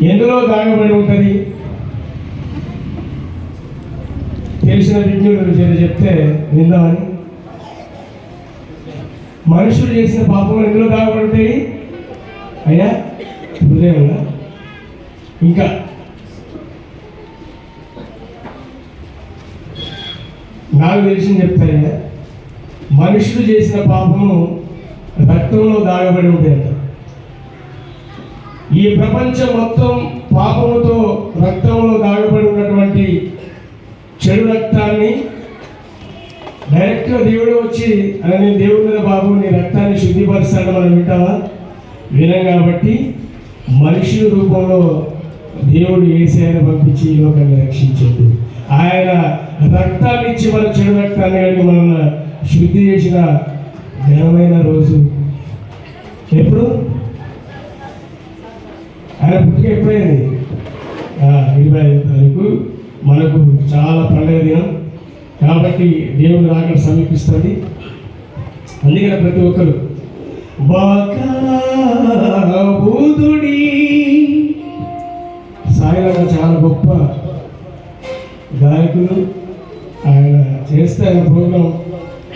ఎందులో దాగబడి ఉంటుంది? తెలిసిన విజ్ఞుడు చెప్తే విందామని. మనుషులు చేసిన పాపం ఎందులో దాగబడి ఉంటాయి అయ్యా? హృదయంలో. ఇంకా నాకు తెలిసింది చెప్తాయ్యా, మనుషులు చేసిన పాపము రక్తంలో దాగబడి ఉంటాయంట. ఈ ప్రపంచం మొత్తం పాపముతో రక్తంలో దాగబడి ఉన్నటువంటి చెడు రక్తాన్ని డైరెక్ట్గా దేవుడు వచ్చి అని దేవుడి మీద బాబు నీ రక్తాన్ని శుద్ధిపరుస్తాడని మనం వింటావా? వినం. కాబట్టి మనుషుల రూపంలో దేవుడు యేసయ్యను పంపించి ఈ లోకాన్ని రక్షించాడు. ఆయన రక్తాన్ని ఇచ్చి మన చెడు రక్తాన్ని కడిగి మనల్ని శుద్ధి చేసిన ఘనమైన రోజు ఎప్పుడు? ఆయన పుట్టుక ఎప్పుడైంది? 25వ తారీఖు. మనకు చాలా పండుగ దినం కాబట్టి దేవుని రాకడ సమీపిస్తుంది. అందుకని ప్రతి ఒక్కరు బాకాబుదుడి సాయిరామ చాలా గొప్ప గాయకులు. ఆయన చేస్తే ఆయన ప్రోగ్రాం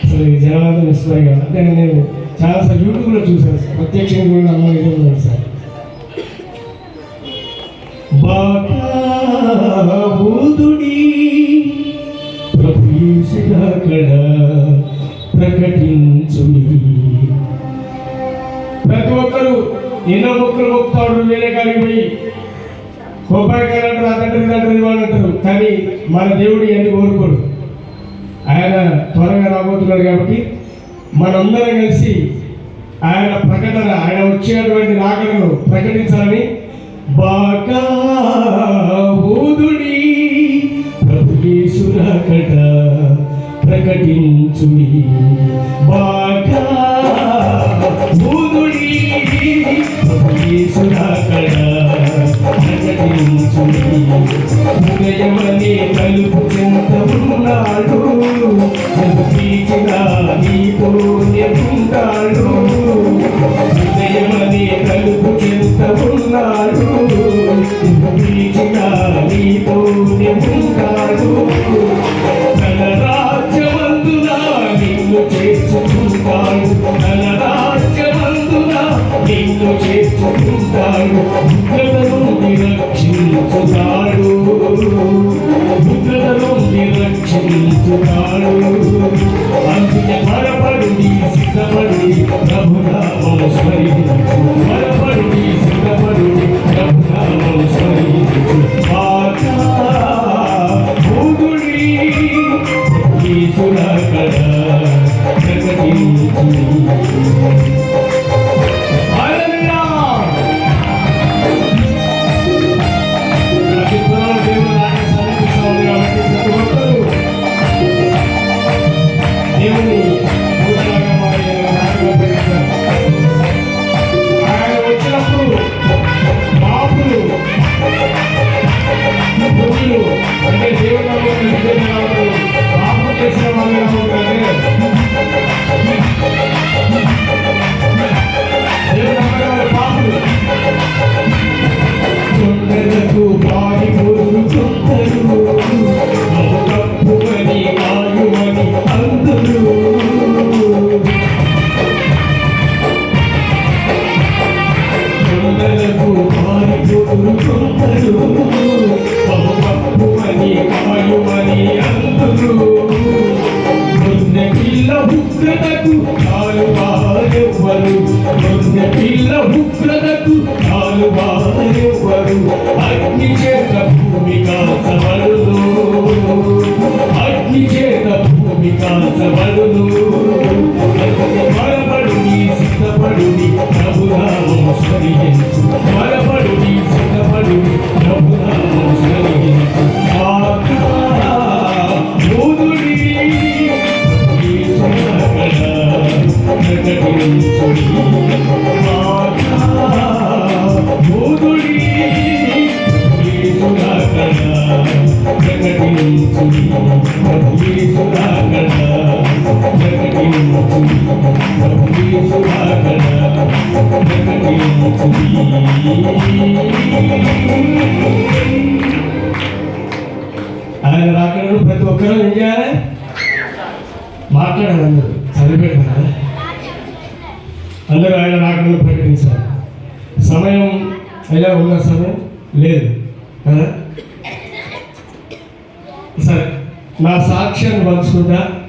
అసలు జనాలందరూ ఇస్తున్నాయి కదా. అంటే నేను చాలాసార్లు యూట్యూబ్లో చూశాను, ప్రత్యక్షంగా కూడా అమ్మ ఇదే సార్. బాకాబుదుడి ప్రభు యేసుకడ ప్రకటించుడి. ప్రతి ఒక్కరు ఎన్నో మొక్కలు మొక్కుతాడు, వేరే కాడికి పోయి కొబ్బరికాయలు అంటారు, అదంటారు ఇవ్వాలి అంటారు. కానీ మన దేవుడు ఇవన్నీ కోరుకోడు. ఆయన త్వరగా రాబోతున్నాడు కాబట్టి మనందరం కలిసి ఆయన ప్రకటన, ఆయన వచ్చేటువంటి రాకడను ప్రకటించాలని బాకాబుదుడి ప్రభు యేసు రాకడ ప్రకటించుడి. బాకాబుదుడి ప్రభు యేసు రాకడ ప్రకటించుడి. హృదయమనే తలుపు చెంత ఉన్నాడు, తీర్చిగా నీతోనే ఉంటాడు. హృదయమనే తలుపు చెంత ఉన్నాడు, తీర్చిగా నీతోనే ఉంటాడు. తన రాజ్యమందున నిన్ను చేర్చుకుంటాడు, తన రాజ్యమందున నిన్ను చేర్చుకుంటాడు. రక్షించుతాడు, బుద్ధులను రక్షించుతాడు. అందుకే త్వరపడి సిద్ధపడి ప్రభునామం స్మరించు, త్వరపడి సిద్ధపడి ప్రభునామం స్మరించు. బాకాబుదుడి యేసు రాకడ ప్రకటించుడి. అంటే దేవుడు పాపం చేసిన వాళ్ళు పాపులు కొండలకు పాడి పొరుగుతుంటారు, తప్పుమని ఆయుమని అందరూ. కొండలకు పాడి పొరుగుతుంటారు, తప్పుమని ఆయుమని అందరూ. కొన్న పిల్ల ఉగ్రతకు చాలు వారెవ్వరు, కొన్న పిల్ల ఉగ్రతకు చాలు వారెవ్వరు. అగ్ని చేత భూమి కాల్చబడును, అగ్ని చేత భూమి కాల్చబడును. త్వరపడుని సిద్ధపడుని ప్రభునామం స్మరించు, త్వరపడుని సిద్ధపడుని ప్రభునామం స్మరించు. బాకాబుదుడి యేసు రాకడ ప్రకటించుడి. బాకాబుదుడి యేసు రాకడ ప్రకటించుడి. యేసు రాకడ ప్రకటించుడి. యేసు రాకడ ప్రకటించుడి. ఆయన రాకడను ప్రతి ఒక్కరూ ఏం చేయాలి? మాట్లాడాలి. అందరూ చదివేస్తారా? అందరూ ఆయన రాకడను ప్రకటించాలి. సమయం అయినా ఉన్న సమయం లేదు కదా. సరే, నా సాక్ష్యాన్ని పంచుకుంటా.